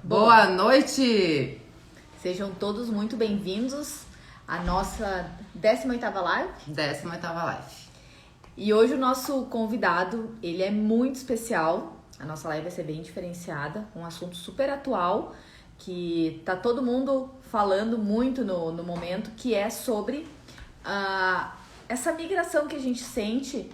Boa noite! Sejam todos muito bem-vindos à nossa 18ª live. 18ª live. E hoje o nosso convidado, ele é muito especial. A nossa live vai ser bem diferenciada, um assunto super atual, que tá todo mundo falando muito no momento, que é sobre essa migração que a gente sente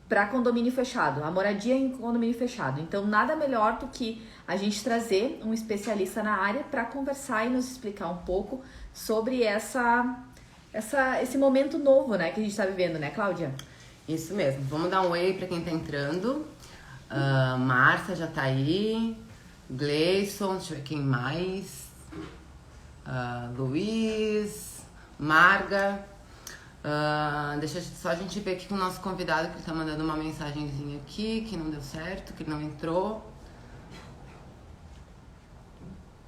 para condomínio fechado, a moradia em condomínio fechado. Então, nada melhor do que a gente trazer um especialista na área para conversar e nos explicar um pouco sobre esse momento novo, né, que a gente está vivendo, né, Cláudia? Isso mesmo. Vamos dar um oi para quem tá entrando. Márcia já tá aí. Gleison, deixa eu ver quem mais. Luiz, Marga. Deixa só a gente ver aqui com o nosso convidado, que ele tá mandando uma mensagenzinha aqui, que não deu certo, que não entrou.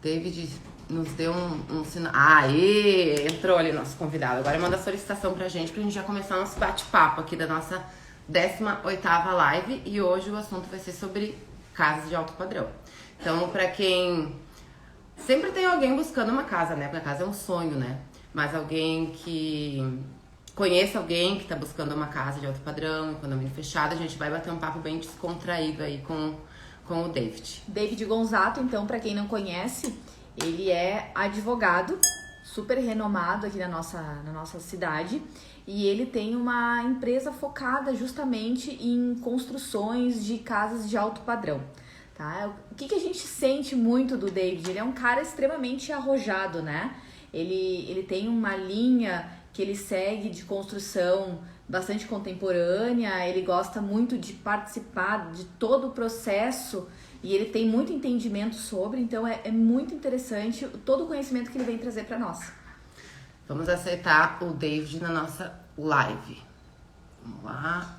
David nos deu um sinal. Aê! Entrou ali nosso convidado. Agora manda a solicitação pra gente já começar nosso bate-papo aqui da nossa 18ª live. E hoje o assunto vai ser sobre casas de alto padrão. Então, pra quem... Sempre tem alguém buscando uma casa, né? Porque a casa é um sonho, né? Mas alguém que... Conheça alguém que tá buscando uma casa de alto padrão, em condomínio fechado, a gente vai bater um papo bem descontraído aí com o David. David Gonzato, então, para quem não conhece, ele é advogado, super renomado aqui na nossa cidade, e ele tem uma empresa focada justamente em construções de casas de alto padrão. Tá? O que a gente sente muito do David? Ele é um cara extremamente arrojado, né? Ele tem uma linha que ele segue de construção bastante contemporânea, ele gosta muito de participar de todo o processo e ele tem muito entendimento sobre, então é muito interessante todo o conhecimento que ele vem trazer para nós. Vamos aceitar o David na nossa live. Vamos lá.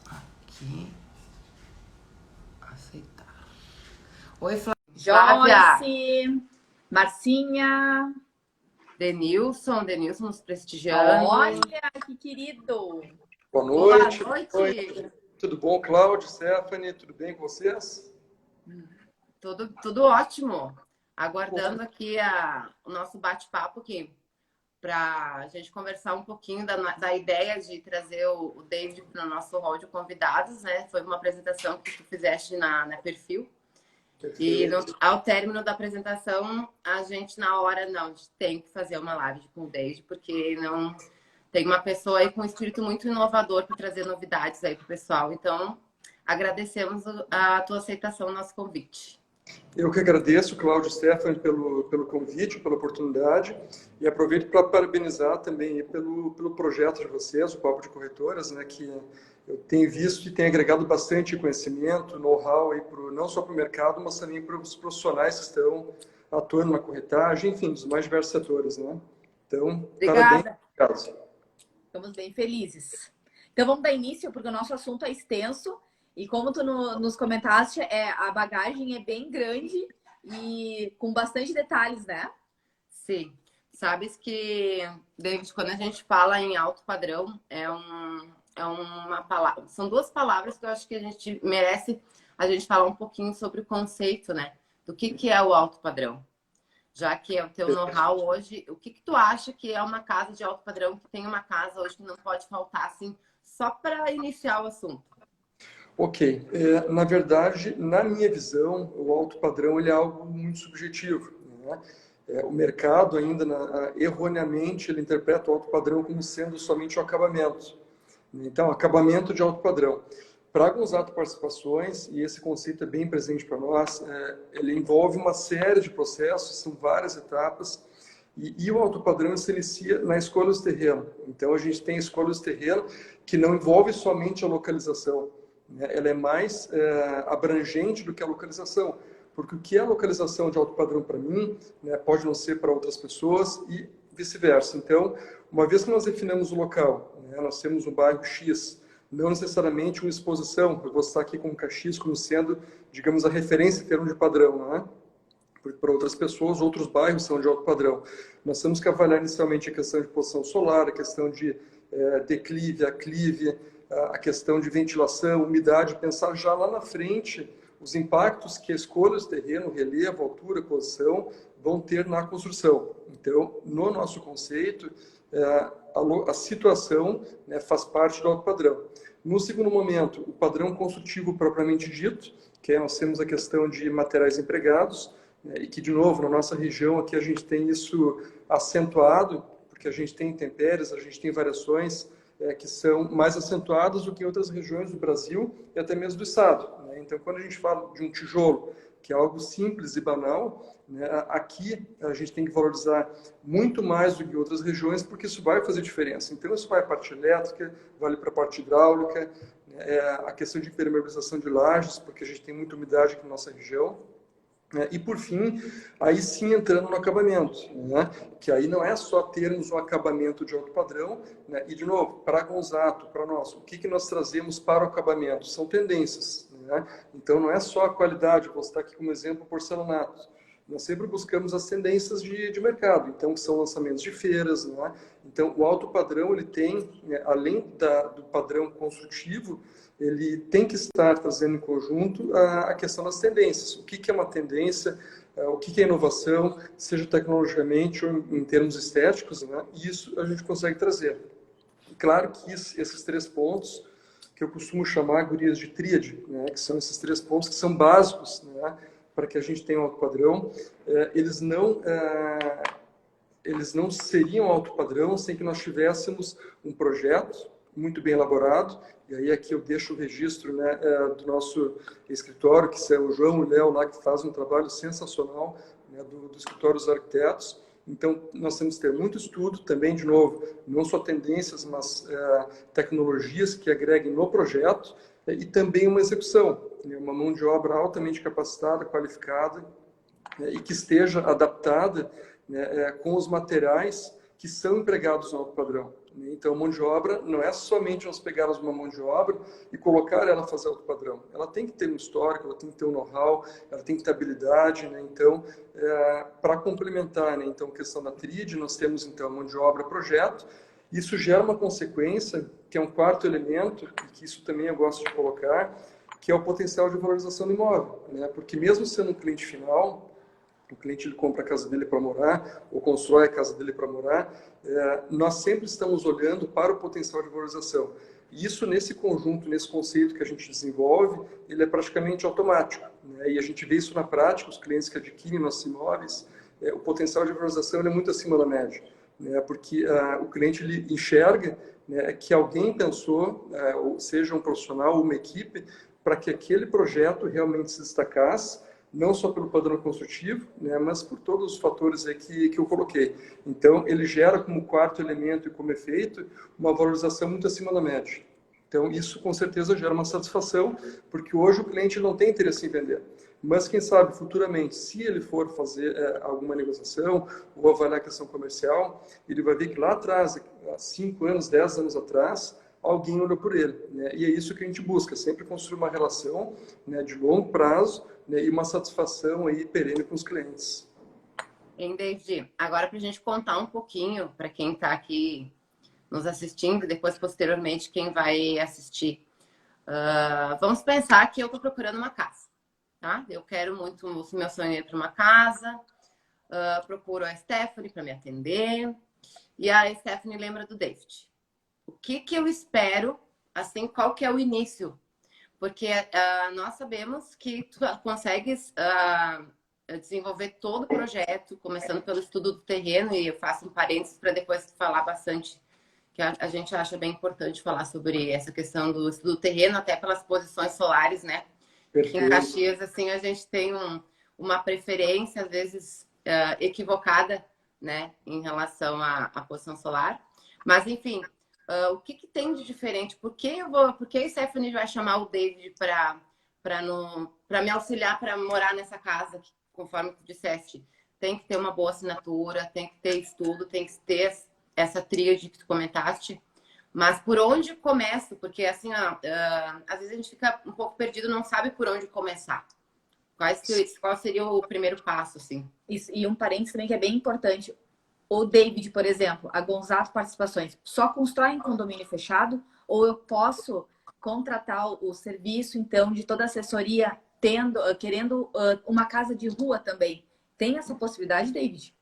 Aqui. Aceitar. Oi, Flávia. Joyce, Marcinha. Denilson nos prestigiando. Olha, que querido! Boa noite. Boa noite. Tudo bom, Cláudio, Stephanie? Tudo bem com vocês? Tudo ótimo. Aguardando aqui o nosso bate-papo aqui para a gente conversar um pouquinho da ideia de trazer o David para o nosso hall de convidados, né? Foi uma apresentação que tu fizeste na Perfil. E ao término da apresentação, a gente a gente tem que fazer uma live com o David, porque não tem uma pessoa aí com um espírito muito inovador para trazer novidades aí pro pessoal. Então, agradecemos a tua aceitação ao nosso convite. Eu que agradeço, Cláudio e Stephanie, pelo convite, pela oportunidade, e aproveito para parabenizar também pelo projeto de vocês, o Papo de Corretoras, né, que eu tenho visto e tem agregado bastante conhecimento, know-how, não só para o mercado, mas também para os profissionais que estão atuando na corretagem, enfim, dos mais diversos setores, né? Então, Obrigada. Parabéns. Estamos bem felizes. Então vamos dar início, porque o nosso assunto é extenso e como tu nos comentaste, a bagagem é bem grande e com bastante detalhes, né? Sim. Sabes que, David, quando a gente fala em alto padrão, é uma palavra. São duas palavras que eu acho que a gente merece falar um pouquinho sobre o conceito, né? Do que é o alto padrão. Já que é o teu know-how hoje, o que tu acha que é uma casa de alto padrão, que tem uma casa hoje que não pode faltar, assim, só para iniciar o assunto? Ok. Na verdade, na minha visão, o alto padrão ele é algo muito subjetivo, né? O mercado ainda, erroneamente, ele interpreta o alto padrão como sendo somente o acabamento. Então, acabamento de alto padrão. Para Gonzato Participações, e esse conceito é bem presente para nós, ele envolve uma série de processos, são várias etapas, e o alto padrão se inicia na escolha do terreno. Então, a gente tem a escolha do terreno que não envolve somente a localização, né? Ela é mais abrangente do que a localização, porque o que é a localização de alto padrão para mim, né, pode não ser para outras pessoas e vice-versa. Então, uma vez que nós definimos o local, né, nós temos um bairro X, não necessariamente uma exposição, eu vou estar aqui como Caxias como sendo, digamos, a referência em termos de padrão, né? Para outras pessoas, outros bairros são de alto padrão. Nós temos que avaliar inicialmente a questão de posição solar, a questão de declive, aclive, a questão de ventilação, umidade, pensar já lá na frente os impactos que a escolha do terreno, relevo, altura, posição, vão ter na construção. Então, no nosso conceito, a situação, né, faz parte do alto padrão. No segundo momento, o padrão construtivo propriamente dito, que é, nós temos a questão de materiais empregados, né, e que, de novo, na nossa região aqui a gente tem isso acentuado, porque a gente tem intempéries, a gente tem variações que são mais acentuadas do que em outras regiões do Brasil e até mesmo do Estado, né? Então, quando a gente fala de um tijolo, que é algo simples e banal, né, aqui a gente tem que valorizar muito mais do que em outras regiões, porque isso vai fazer diferença. Então, isso vai para a parte elétrica, vale para a parte hidráulica, né, a questão de impermeabilização de lajes, porque a gente tem muita umidade aqui na nossa região. E, por fim, aí sim entrando no acabamento, né? Que aí não é só termos um acabamento de alto padrão, né? E, de novo, para a Gonzato, para nós, o que nós trazemos para o acabamento? São tendências, né? Então, não é só a qualidade, vou citar aqui como exemplo porcelanato. Nós sempre buscamos as tendências de mercado, então, que são lançamentos de feiras, né? Então, o alto padrão, ele tem, né, além do padrão construtivo, ele tem que estar trazendo em conjunto a questão das tendências. O que é uma tendência, o que é inovação, seja tecnologicamente ou em termos estéticos, né? Isso a gente consegue trazer. Claro que esses 3 pontos, que eu costumo chamar gurias de tríade, né? Que são esses 3 pontos que são básicos, né? Para que a gente tenha um alto padrão, eles não seriam alto padrão sem que nós tivéssemos um projeto muito bem elaborado. E aí aqui eu deixo o registro, né, do nosso escritório, que é o João e o Léo lá, que fazem um trabalho sensacional, né, do escritório dos arquitetos. Então, nós temos que ter muito estudo também, de novo, não só tendências, mas tecnologias que agreguem no projeto, e também uma execução, né, uma mão de obra altamente capacitada, qualificada, né, e que esteja adaptada, né, com os materiais que são empregados no alto padrão. Então, mão de obra não é somente nós pegarmos uma mão de obra e colocar ela a fazer alto padrão. Ela tem que ter um histórico, ela tem que ter um know-how, ela tem que ter habilidade, né? Então, para complementar, né? Então, a questão da tríade, nós temos, então, mão de obra, projeto. Isso gera uma consequência, que é um quarto elemento, e que isso também eu gosto de colocar, que é o potencial de valorização do imóvel, né? Porque mesmo sendo um cliente final, o cliente ele compra a casa dele para morar, ou constrói a casa dele para morar, nós sempre estamos olhando para o potencial de valorização. E isso, nesse conjunto, nesse conceito que a gente desenvolve, ele é praticamente automático, né? E a gente vê isso na prática, os clientes que adquirem nossos imóveis, o potencial de valorização ele é muito acima da média, né? Porque o cliente ele enxerga, né, que alguém pensou, ou seja, um profissional ou uma equipe, para que aquele projeto realmente se destacasse, não só pelo padrão construtivo, né, mas por todos os fatores aí que eu coloquei. Então, ele gera como quarto elemento e como efeito uma valorização muito acima da média. Então, isso com certeza gera uma satisfação, porque hoje o cliente não tem interesse em vender. Mas, quem sabe, futuramente, se ele for fazer alguma negociação ou avaliar a questão comercial, ele vai ver que lá atrás, há 5 anos, 10 anos atrás, alguém olhou por ele, né? E é isso que a gente busca, sempre construir uma relação, né, de longo prazo, né, e uma satisfação aí perene com os clientes. Hein, David? Agora, para a gente contar um pouquinho para quem está aqui nos assistindo e depois, posteriormente, quem vai assistir. Vamos pensar que eu estou procurando uma casa, tá? Eu quero muito, o meu sonho é ir para uma casa, procuro a Stephanie para me atender, e a Stephanie lembra do David. O que eu espero, assim, qual que é o início? Porque nós sabemos que tu consegues desenvolver todo o projeto, começando pelo estudo do terreno, e eu faço um parênteses para depois falar bastante, que a gente acha bem importante falar sobre essa questão do estudo do terreno, até pelas posições solares, né? Perfeito. Aqui em Caxias, assim, a gente tem uma preferência, às vezes, equivocada, né, em relação à posição solar. Mas, enfim... o que tem de diferente? Por que a Stephanie vai chamar o David para me auxiliar para morar nessa casa, que, conforme tu disseste, tem que ter uma boa assinatura, tem que ter estudo, tem que ter essa tríade que tu comentaste. Mas por onde começo? Porque, assim, às vezes a gente fica um pouco perdido, não sabe por onde começar. Qual seria o primeiro passo, assim? Isso, e um parênteses também que é bem importante. O David, por exemplo, a Gonzato Participações, só constrói em condomínio fechado Ou eu posso contratar o serviço, então, de toda a assessoria, querendo uma casa de rua também. Tem essa possibilidade, David?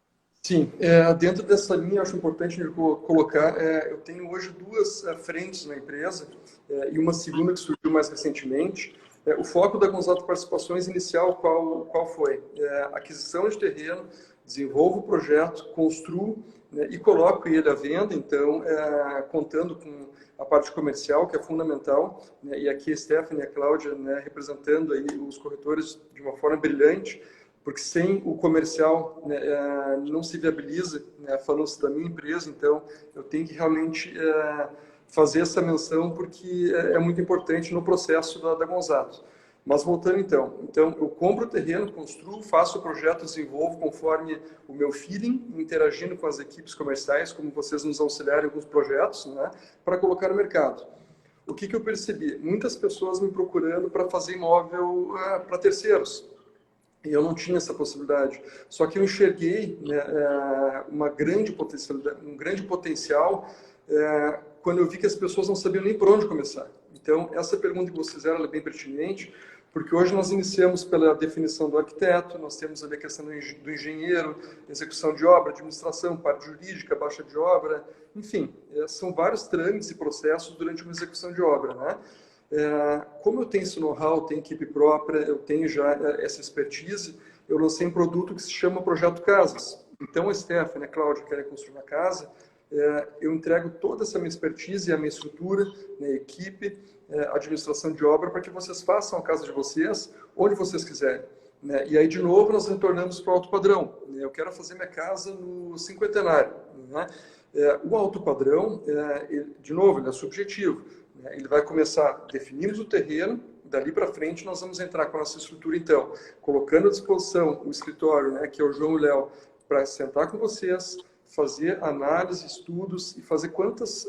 Sim, dentro dessa linha, acho importante colocar, eu tenho hoje duas frentes na empresa e uma segunda que surgiu mais recentemente. O foco da Gonzato Participações inicial, qual foi? Aquisição de terreno, desenvolvo o projeto, construo, né, e coloco ele à venda, então, contando com a parte comercial, que é fundamental, né, e aqui a Stephanie e a Cláudia, né, representando aí os corretores de uma forma brilhante, porque sem o comercial, né, não se viabiliza, né, falando-se da minha empresa, então eu tenho que realmente fazer essa menção porque é muito importante no processo da Gonzato. Mas voltando então eu compro o terreno, construo, faço o projeto, desenvolvo conforme o meu feeling, interagindo com as equipes comerciais, como vocês nos auxiliaram em alguns projetos, né, para colocar no mercado. O que eu percebi? Muitas pessoas me procurando para fazer imóvel para terceiros. E eu não tinha essa possibilidade. Só que eu enxerguei, né, uma grande potencialidade, um grande potencial quando eu vi que as pessoas não sabiam nem por onde começar. Então, essa pergunta que vocês fizeram é bem pertinente, porque hoje nós iniciamos pela definição do arquiteto, nós temos ali a questão do engenheiro, execução de obra, administração, parte jurídica, baixa de obra, enfim, são vários trâmites e processos durante uma execução de obra, né? Como eu tenho esse know-how, tenho equipe própria, eu tenho já essa expertise, eu lancei um produto que se chama Projeto Casas. Então, a Stephanie, a Cláudia, querem construir uma casa, eu entrego toda essa minha expertise e a minha estrutura, né, equipe, administração de obra, para que vocês façam a casa de vocês, onde vocês quiserem. Né? E aí, de novo, nós retornamos para o alto padrão. Né? Eu quero fazer minha casa no cinquentenário. Né? O alto padrão, de novo, ele é subjetivo. Ele vai começar, definimos o terreno, dali para frente nós vamos entrar com a nossa estrutura, então, colocando à disposição o escritório, né, que é o João e o Léo, para sentar com vocês, fazer análise, estudos e fazer quantos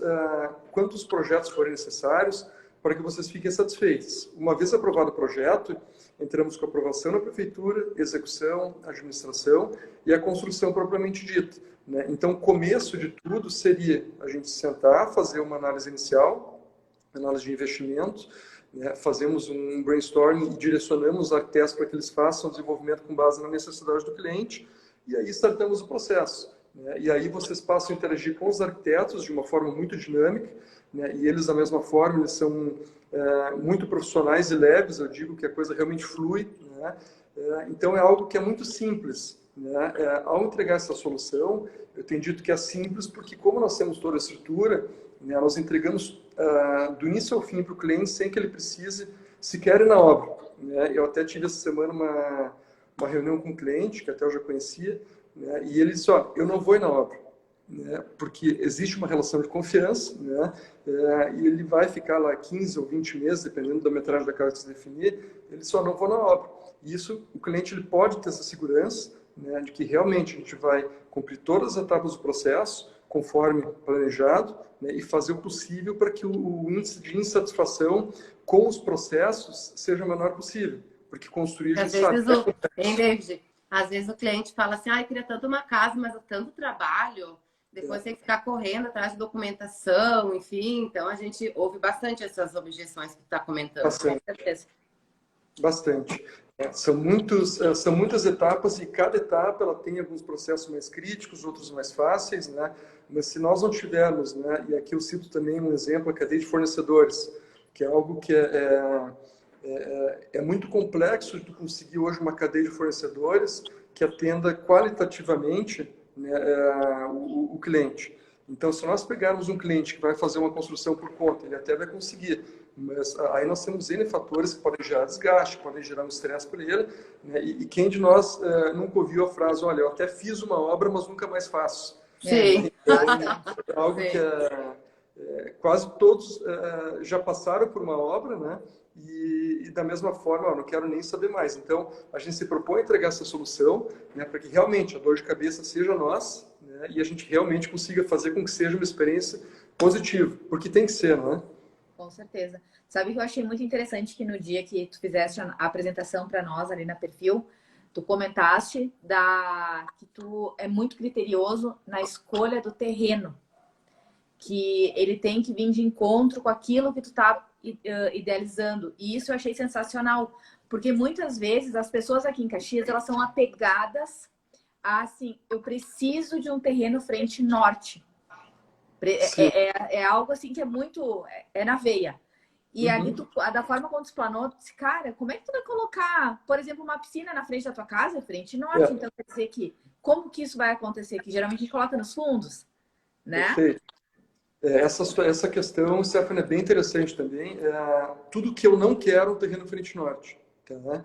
projetos forem necessários para que vocês fiquem satisfeitos. Uma vez aprovado o projeto, entramos com a aprovação na prefeitura, execução, administração e a construção propriamente dita. Né? Então, o começo de tudo seria a gente sentar, fazer uma análise inicial, análise de investimento, né? Fazemos um brainstorming e direcionamos os arquitetos para que eles façam o desenvolvimento com base na necessidade do cliente, e aí startamos o processo. Né? E aí vocês passam a interagir com os arquitetos de uma forma muito dinâmica, né? E eles, da mesma forma, eles são muito profissionais e leves, eu digo que a coisa realmente flui. Né? Então, é algo que é muito simples. Né? Ao entregar essa solução, eu tenho dito que é simples porque, como nós temos toda a estrutura, né, nós entregamos do início ao fim para o cliente sem que ele precise sequer ir na obra. Né? Eu até tive essa semana uma reunião com um cliente, que até eu já conhecia, né? E ele disse, ó, eu não vou ir na obra, né? Porque existe uma relação de confiança, né? E ele vai ficar lá 15 ou 20 meses, dependendo da metragem da casa que se definir, ele só não vou na obra. E isso, o cliente ele pode ter essa segurança, né, de que realmente a gente vai cumprir todas as etapas do processo, conforme planejado, né, e fazer o possível para que o índice de insatisfação com os processos seja o menor possível. Porque construir, a gente sabe... Hein, David? Às vezes o cliente fala assim, eu queria tanto uma casa, mas tanto trabalho, depois tem que ficar correndo atrás de documentação, enfim. Então, a gente ouve bastante essas objeções que tu está comentando. Bastante. Com certeza. Bastante. São muitas etapas e cada etapa ela tem alguns processos mais críticos, outros mais fáceis, né? Mas se nós não tivermos, né? E aqui eu cito também um exemplo, a cadeia de fornecedores, que é algo que é muito complexo de conseguir hoje uma cadeia de fornecedores que atenda qualitativamente, né, o cliente. Então, se nós pegarmos um cliente que vai fazer uma construção por conta, ele até vai conseguir, mas aí nós temos N fatores que podem gerar desgaste, podem gerar um estresse para ele, né? E quem de nós nunca ouviu a frase, olha, eu até fiz uma obra, mas nunca mais faço. Sim. Então, é algo que quase todos já passaram por uma obra, né? E da mesma forma, não quero nem saber mais. Então, a gente se propõe a entregar essa solução, né, para que realmente a dor de cabeça seja nossa, né, e a gente realmente consiga fazer com que seja uma experiência positiva, porque tem que ser, não é? Com certeza. Sabe que eu achei muito interessante que no dia que tu fizeste a apresentação para nós ali na Perfil, tu comentaste que tu é muito criterioso na escolha do terreno. que ele tem que vir de encontro com aquilo que tu tá idealizando. E isso eu achei sensacional, porque muitas vezes as pessoas aqui em Caxias, elas são apegadas a, assim, eu preciso de um terreno frente norte. É algo assim que é muito... É na veia. E ali, da forma como tu planou, tu disse, cara, como é que tu vai colocar, por exemplo, uma piscina na frente da tua casa, frente norte? Então, quer dizer que, como que isso vai acontecer? Que geralmente a gente coloca nos fundos, né? Perfeito. Essa questão, Stephanie, é bem interessante também. Tudo que eu não quero é um terreno frente norte. Tá?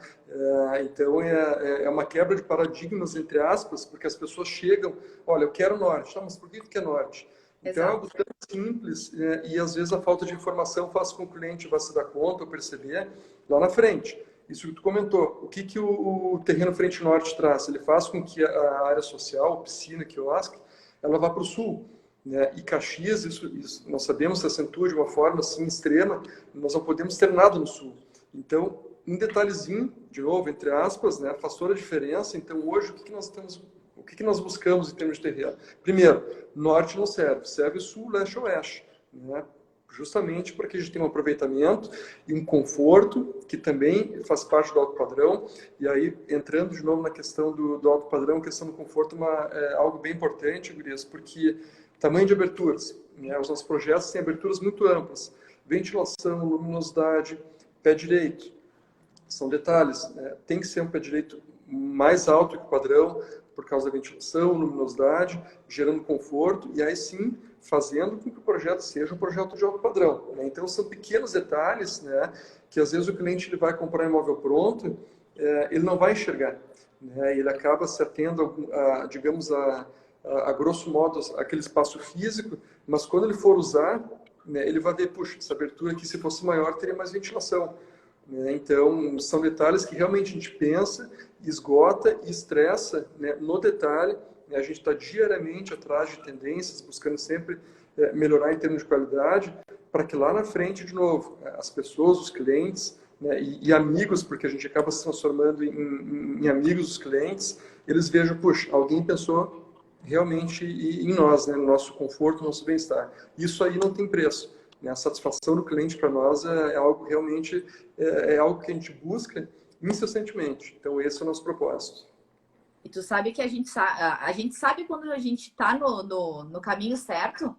Então, é uma quebra de paradigmas, entre aspas, porque as pessoas chegam, olha, eu quero norte. Tá, mas por que tu quer norte? Então, é algo tão simples, e às vezes a falta de informação faz com que o cliente vá se dar conta ou perceber lá na frente. Isso que tu comentou, o que o terreno frente norte traz? Ele faz com que a área social, piscina, quiosque, ela vá para o sul. Né? E Caxias, isso nós sabemos, se acentua de uma forma assim extrema, nós não podemos ter nada no sul. Então, um detalhezinho, de novo, entre aspas, né, faz toda a diferença. Então, hoje, o que nós buscamos em termos de terreno? Primeiro, norte não serve, serve sul, leste, oeste, né? Justamente porque a gente tem um aproveitamento e um conforto que também faz parte do alto padrão. E aí, entrando de novo na questão do alto padrão, a questão do conforto é algo bem importante, gurias, porque tamanho de aberturas, né? Os nossos projetos têm aberturas muito amplas, ventilação, luminosidade, pé direito, são detalhes, né? Tem que ser um pé direito mais alto que o padrão, por causa da ventilação, luminosidade, gerando conforto, e aí sim, fazendo com que o projeto seja um projeto de alto padrão. Né? Então, são pequenos detalhes, né, que às vezes o cliente ele vai comprar um imóvel pronto, ele não vai enxergar. Né? Ele acaba se atendo, digamos, a grosso modo, aquele espaço físico, mas quando ele for usar, né, ele vai ver, puxa, essa abertura aqui, se fosse maior, teria mais ventilação. Né? Então, são detalhes que realmente a gente pensa, esgota e estressa, né, no detalhe. Né? A gente está diariamente atrás de tendências, buscando sempre melhorar em termos de qualidade, para que lá na frente, de novo, as pessoas, os clientes, né, e amigos, porque a gente acaba se transformando em amigos dos clientes, eles vejam, puxa, alguém pensou realmente em nós, né, no nosso conforto, no nosso bem-estar. Isso aí não tem preço. Né? A satisfação do cliente para nós é algo realmente algo que a gente busca incessantemente. Então esse é o nosso propósito. E tu sabe que a gente sabe quando a gente está no caminho certo,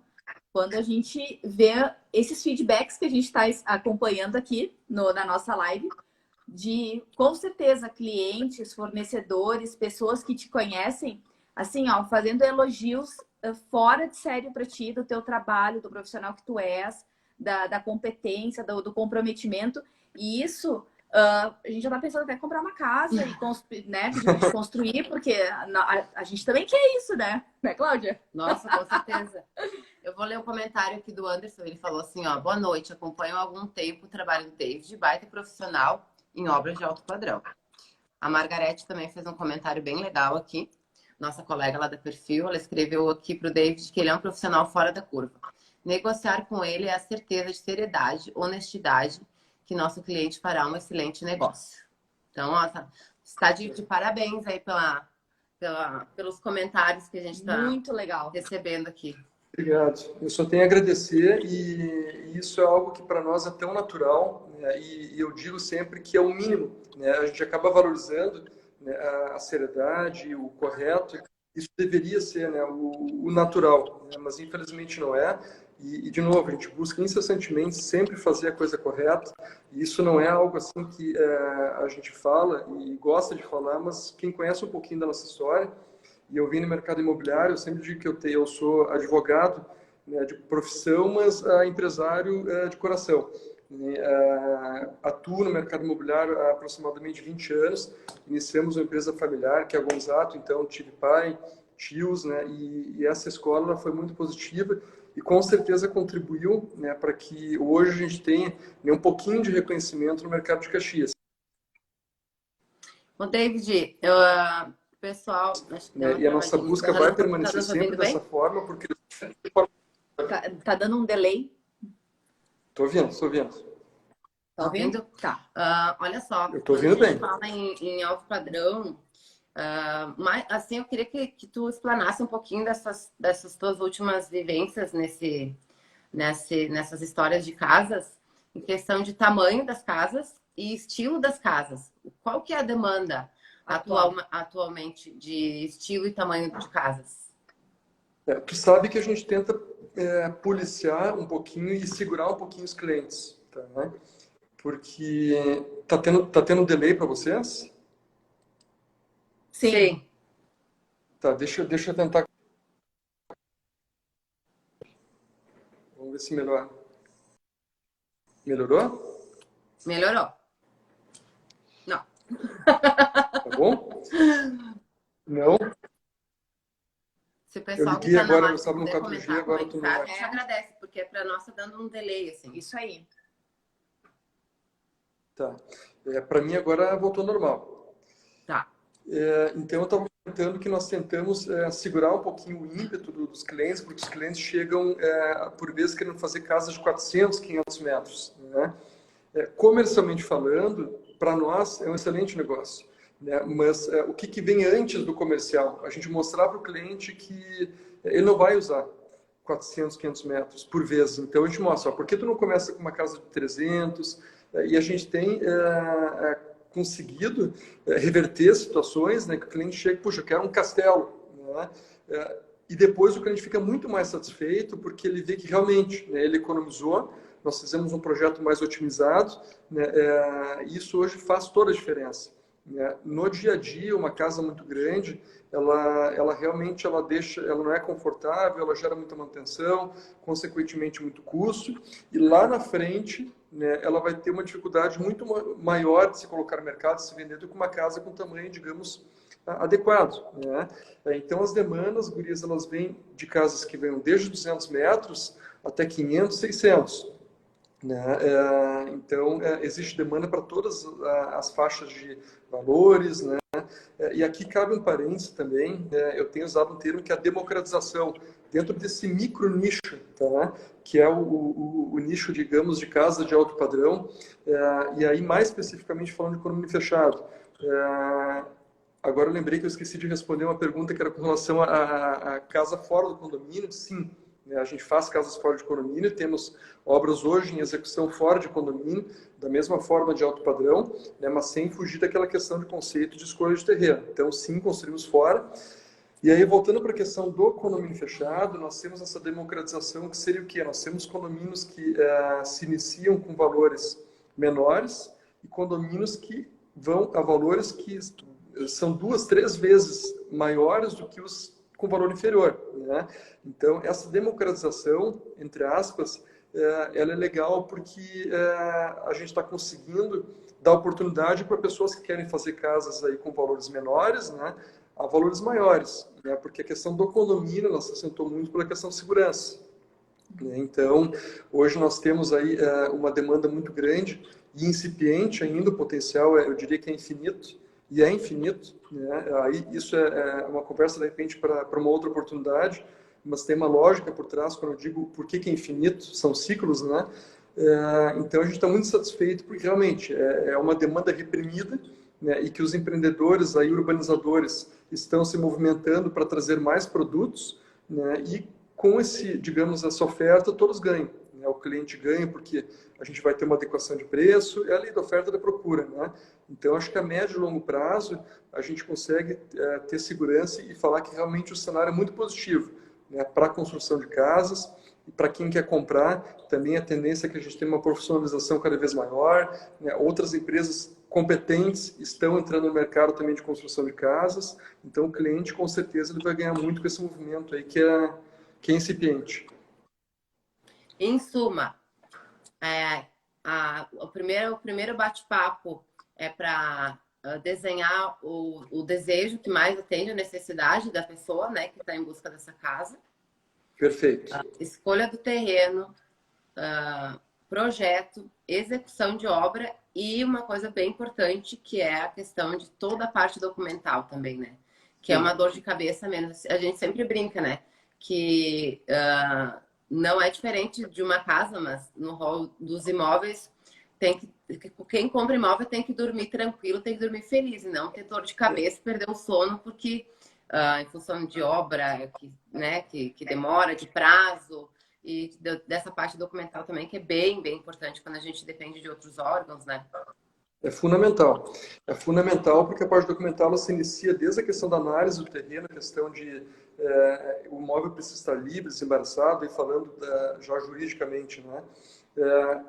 quando a gente vê esses feedbacks que a gente está acompanhando aqui na nossa live, de, com certeza, clientes, fornecedores, pessoas que te conhecem, assim, ó, fazendo elogios fora de sério para ti, do teu trabalho, do profissional que tu és, da competência, do comprometimento. E isso, a gente já tá pensando até em comprar uma casa e né, construir, porque a gente também quer isso, né? Né, Cláudia? Nossa, com certeza. Eu vou ler o comentário aqui do Anderson. Ele falou assim, ó, boa noite, acompanho há algum tempo o trabalho do David, baita profissional em obras de alto padrão. A Margarete também fez um comentário bem legal aqui. Nossa colega lá da Perfil, ela escreveu aqui para o David que ele é um profissional fora da curva. Negociar com ele é a certeza de seriedade, honestidade, que nosso cliente fará um excelente negócio. Então, ó, está de parabéns aí pelos comentários que a gente está muito legal recebendo aqui. Obrigado. Eu só tenho a agradecer e isso é algo que para nós é tão natural, né? E eu digo sempre que é o mínimo. Né? A gente acaba valorizando, né, a seriedade, o correto. Isso deveria ser, né, o natural, né? Mas infelizmente não é. E, de novo, a gente busca incessantemente sempre fazer a coisa correta. E isso não é algo assim que a gente fala e gosta de falar, mas quem conhece um pouquinho da nossa história, e eu vim no mercado imobiliário, eu sempre digo que eu sou advogado, né, de profissão, mas empresário de coração. Atuo no mercado imobiliário há aproximadamente 20 anos. Iniciamos uma empresa familiar, que é a Gonzato, então tive pai, tios, né, e essa escola ela foi muito positiva e com certeza contribuiu, né, para que hoje a gente tenha, né, um pouquinho de reconhecimento no mercado de Caxias. Bom, David, pessoal, acho que e a nossa busca vai permanecer sempre dessa forma, porque... Tá dando um delay? Tô ouvindo. Tá ouvindo? Tá. Olha só, eu tô ouvindo bem. Quando a gente fala em alto padrão, mas assim, eu queria que tu explanasse um pouquinho dessas tuas últimas vivências nessas histórias de casas, em questão de tamanho das casas e estilo das casas. Qual que é a demanda atualmente de estilo e tamanho de casas? Tu sabe que a gente tenta policiar um pouquinho e segurar um pouquinho os clientes, tá, né? Porque tá tendo delay para vocês? Sim. Tá, deixa eu tentar. Vamos ver se melhora. Melhorou? Melhorou. Não. Tá bom? Não? Se o Eu pessoal que liguei tá na agora, eu live estava no quiser 4G, comentar como agora é eu que tô no tá, a WhatsApp. gente agradece, porque pra nós tá dando um delay, assim. Isso aí. Tá. Para mim agora voltou normal. Tá. Então eu estava comentando que nós tentamos segurar um pouquinho o ímpeto dos clientes, porque os clientes chegam, por vezes, querendo fazer casas de 400, 500 metros, né? Comercialmente falando, para nós é um excelente negócio, né? Mas o que vem antes do comercial? A gente mostrar para o cliente que ele não vai usar 400, 500 metros por vez. Então a gente mostra, ó, por que tu não começa com uma casa de 300? E a gente tem conseguido reverter situações, né, que o cliente chega, puxa, eu quero um castelo, né? E depois o cliente fica muito mais satisfeito porque ele vê que realmente, né, ele economizou. Nós fizemos um projeto mais otimizado, né, e isso hoje faz toda a diferença, né? No dia a dia, uma casa muito grande, ela realmente ela não é confortável, ela gera muita manutenção, consequentemente muito custo, e lá na frente, né, ela vai ter uma dificuldade muito maior de se colocar no mercado, de se vender, do que uma casa com tamanho, digamos, adequado, né? Então as demandas, gurias, elas vêm de casas que vêm desde 200 metros até 500, 600. Né? Então, existe demanda para todas as faixas de valores, né? E aqui cabe um parênteses também, eu tenho usado um termo que é a democratização, dentro desse micro nicho, tá? Que é o nicho, digamos, de casa de alto padrão, e aí mais especificamente falando de condomínio fechado. Agora eu lembrei que eu esqueci de responder uma pergunta que era com relação à casa fora do condomínio. Sim, né, a gente faz casas fora de condomínio, temos obras hoje em execução fora de condomínio, da mesma forma de alto padrão, né, mas sem fugir daquela questão de conceito de escolha de terreno. Então, sim, construímos fora. E aí, voltando para a questão do condomínio fechado, nós temos essa democratização, que seria o quê? Nós temos condomínios que se iniciam com valores menores e condomínios que vão a valores que são 2, 3 vezes maiores do que os com valor inferior, né? Então, essa democratização, entre aspas, ela é legal porque a gente está conseguindo dar oportunidade para pessoas que querem fazer casas aí com valores menores, né, a valores maiores, né? Porque a questão do condomínio, nós assentou muito pela questão de segurança, né? Então, hoje nós temos aí uma demanda muito grande e incipiente ainda, o potencial, eu diria que é infinito, e é infinito, né? Aí isso é uma conversa, de repente, para uma outra oportunidade, mas tem uma lógica por trás, quando eu digo por que é infinito, são ciclos, né? Então, a gente está muito satisfeito, porque realmente é uma demanda reprimida, né? E que os empreendedores, aí, urbanizadores, estão se movimentando para trazer mais produtos, né? E com digamos, essa oferta, todos ganham, né? O cliente ganha porque a gente vai ter uma adequação de preço, é a lei da oferta e da procura, né? Então, acho que a médio e longo prazo, a gente consegue ter segurança e falar que realmente o cenário é muito positivo, né, para a construção de casas e para quem quer comprar. Também a tendência é que a gente tenha uma profissionalização cada vez maior, né? Outras empresas competentes estão entrando no mercado também de construção de casas. Então, o cliente, com certeza, ele vai ganhar muito com esse movimento aí que é incipiente. Em suma, o primeiro bate-papo é para desenhar o desejo que mais atende a necessidade da pessoa, né, que está em busca dessa casa. Perfeito. Escolha do terreno, projeto, execução de obra e uma coisa bem importante, que é a questão de toda a parte documental também, né? Que é uma dor de cabeça menos. A gente sempre brinca, né? Que não é diferente de uma casa, mas no rol dos imóveis, quem compra imóvel tem que dormir tranquilo, tem que dormir feliz, e não ter dor de cabeça, perder o sono, porque em função de obra, né, que demora, de prazo, e dessa parte documental também, que é bem, bem importante quando a gente depende de outros órgãos, né? É fundamental. É fundamental porque a parte documental ela se inicia desde a questão da análise do terreno, a questão de o imóvel precisa estar livre, desembaraçado, e falando já juridicamente, né?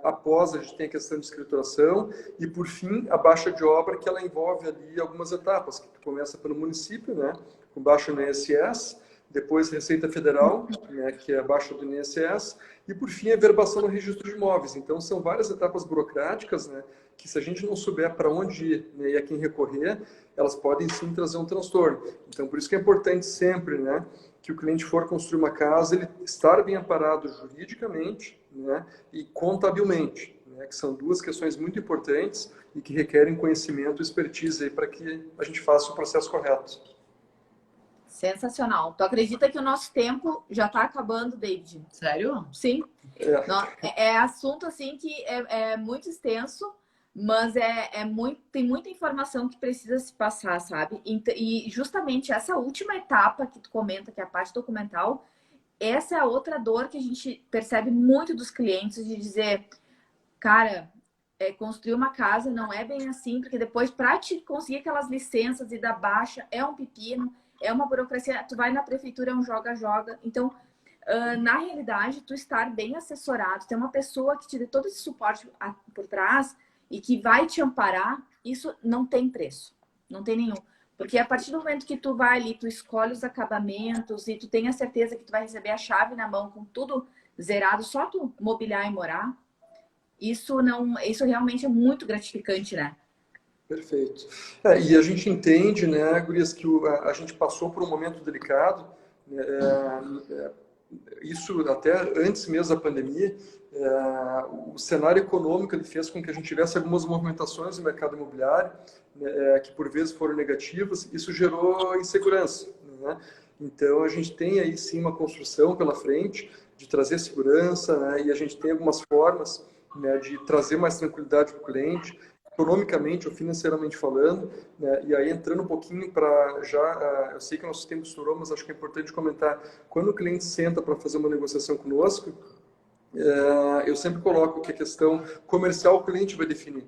Após a gente tem a questão de escrituração e, por fim, a baixa de obra, que ela envolve ali algumas etapas, que começa pelo município, né? Com baixa no INSS, depois Receita Federal, né? Que é a baixa do INSS, e, por fim, a verbação no registro de imóveis. Então, são várias etapas burocráticas, né? Que se a gente não souber para onde ir, né, e a quem recorrer, elas podem sim trazer um transtorno. Então, por isso que é importante sempre, né, que o cliente for construir uma casa, ele estar bem amparado juridicamente, né, e contabilmente, né, que são duas questões muito importantes e que requerem conhecimento e expertise para que a gente faça o processo correto. Sensacional. Tu acredita que o nosso tempo já está acabando, David? Sério? Sim. É assunto assim que é muito extenso, mas tem muita informação que precisa se passar, sabe? E justamente essa última etapa que tu comenta, que é a parte documental, essa é a outra dor que a gente percebe muito dos clientes, de dizer, cara, construir uma casa não é bem assim, porque depois para te conseguir aquelas licenças e dar baixa é um pepino, é uma burocracia, tu vai na prefeitura, é um joga-joga. Então, na realidade, tu estar bem assessorado, ter uma pessoa que te dê todo esse suporte por trás e que vai te amparar, isso não tem preço, não tem nenhum. Porque a partir do momento que tu vai ali, tu escolhe os acabamentos e tu tem a certeza que tu vai receber a chave na mão com tudo zerado, só tu mobiliar e morar, isso realmente é muito gratificante, né? Perfeito. E a gente entende, né, Gurias, que a gente passou por um momento delicado, isso até antes mesmo da pandemia. O cenário econômico ele fez com que a gente tivesse algumas movimentações no mercado imobiliário, que por vezes foram negativas. Isso gerou insegurança, né? Então a gente tem aí sim uma construção pela frente de trazer segurança, né? E a gente tem algumas formas, né, de trazer mais tranquilidade para o cliente, economicamente ou financeiramente falando, né? E aí entrando um pouquinho para já, eu sei que o nosso tempo estourou, mas acho que é importante comentar, quando o cliente senta para fazer uma negociação conosco, eu sempre coloco que a questão comercial o cliente vai definir,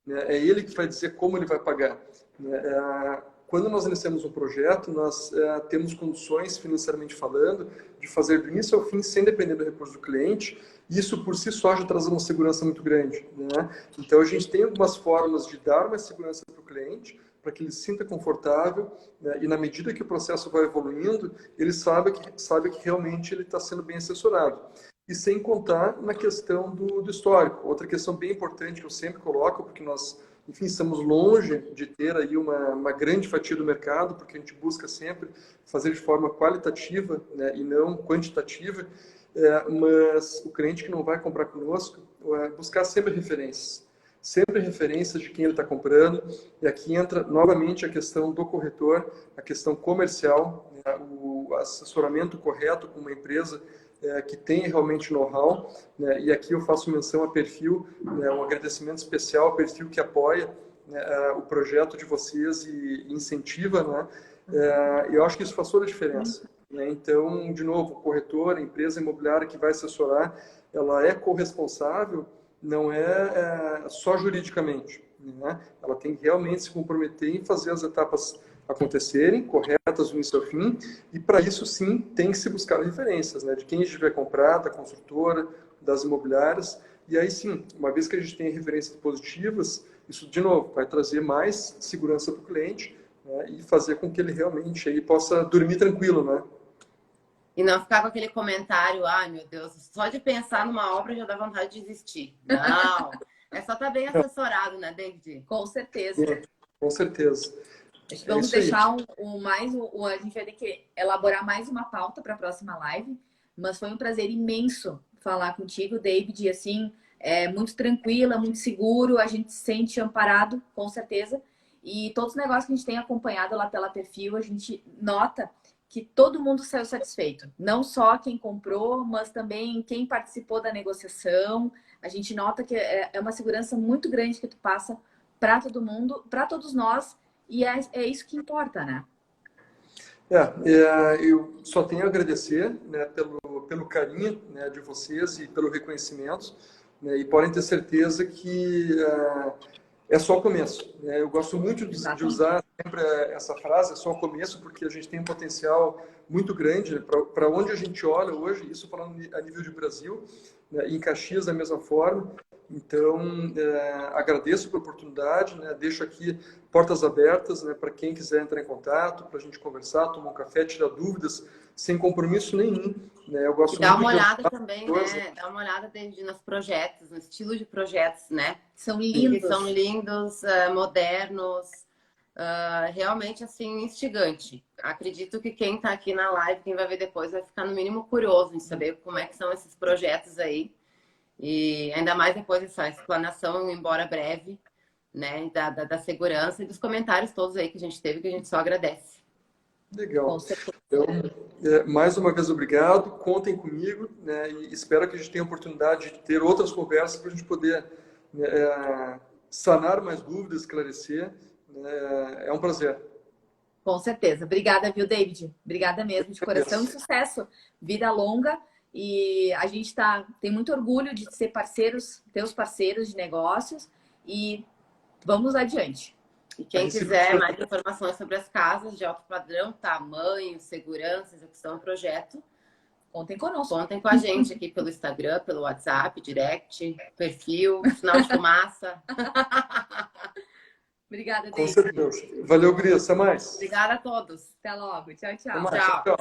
né? É ele que vai dizer como ele vai pagar, né? Quando nós iniciamos um projeto, nós temos condições, financeiramente falando, de fazer do início ao fim sem depender do recurso do cliente. Isso por si só já traz uma segurança muito grande, né? Então a gente tem algumas formas de dar mais segurança para o cliente, para que ele se sinta confortável, né? E na medida que o processo vai evoluindo, ele sabe que realmente ele está sendo bem assessorado. E sem contar na questão do histórico. Outra questão bem importante que eu sempre coloco, porque nós, enfim, estamos longe de ter aí uma grande fatia do mercado, porque a gente busca sempre fazer de forma qualitativa, né, e não quantitativa, mas o cliente que não vai comprar conosco, buscar sempre referências de quem ele está comprando, e aqui entra novamente a questão do corretor, a questão comercial, né, o assessoramento correto com uma empresa que tem realmente know-how, né? E aqui eu faço menção a Perfil, né? Um agradecimento especial ao Perfil que apoia, né, o projeto de vocês e incentiva, né? Eu acho que isso faz toda a diferença, né? Então, de novo, o corretor, a empresa imobiliária que vai assessorar, ela é corresponsável, não é só juridicamente, né? Ela tem que realmente se comprometer em fazer as etapas acontecerem, corretas do início ao fim, e para isso sim tem que se buscar referências, né, de quem a gente vai comprar, da construtora, das imobiliárias, e aí sim, uma vez que a gente tem referências positivas, isso de novo vai trazer mais segurança para o cliente, né, e fazer com que ele realmente aí possa dormir tranquilo, né? E não ficar com aquele comentário, ai meu Deus, só de pensar numa obra já dá vontade de desistir. Não, é só estar bem assessorado, né, David? Com certeza. Com certeza. Vamos deixar a gente vai ter que elaborar mais uma pauta para a próxima live, mas foi um prazer imenso falar contigo, David, e assim, muito tranquila, muito seguro, a gente se sente amparado, com certeza, e todos os negócios que a gente tem acompanhado lá pela Perfil, a gente nota que todo mundo saiu satisfeito, não só quem comprou, mas também quem participou da negociação. A gente nota que é uma segurança muito grande que tu passa para todo mundo, para todos nós, e é isso que importa, né? Eu só tenho a agradecer, né, pelo carinho, né, de vocês e pelo reconhecimento, né, e podem ter certeza que é só o começo, né? Eu gosto muito de usar sempre essa frase, é só o começo, porque a gente tem um potencial muito grande, né, para onde a gente olha hoje, isso falando a nível de Brasil, né, em Caxias da mesma forma. Então, agradeço pela oportunidade, né, deixo aqui portas abertas, né, para quem quiser entrar em contato, para a gente conversar, tomar um café, tirar dúvidas, sem compromisso nenhum. Né? Eu gosto E dá muito uma de olhada também, né? Dá uma olhada nos projetos, no estilo de projetos, né? São lindos. Que são lindos, modernos, realmente assim, instigante. Acredito que quem está aqui na live, quem vai ver depois, vai ficar no mínimo curioso em saber como é que são esses projetos aí. E ainda mais depois dessa explanação, embora breve, né? Da segurança e dos comentários todos aí que a gente teve, que a gente só agradece. Legal. Então, mais uma vez, obrigado. Contem comigo, né? E espero que a gente tenha a oportunidade de ter outras conversas para a gente poder sanar mais dúvidas, esclarecer. É um prazer. Com certeza. Obrigada, viu, David? Obrigada mesmo, de coração e sucesso. Vida longa. E a gente tem muito orgulho de ser teus parceiros de negócios. E vamos adiante. E quem quiser mais informações sobre as casas de alto padrão, tamanho, segurança, execução, projeto, contem conosco. Contem com a gente aqui pelo Instagram, pelo WhatsApp, direct, perfil, sinal de fumaça. Obrigada, Com David. certeza. Valeu, Gris. Até mais. Obrigada a todos. Até logo. Tchau, tchau. Até mais. Tchau.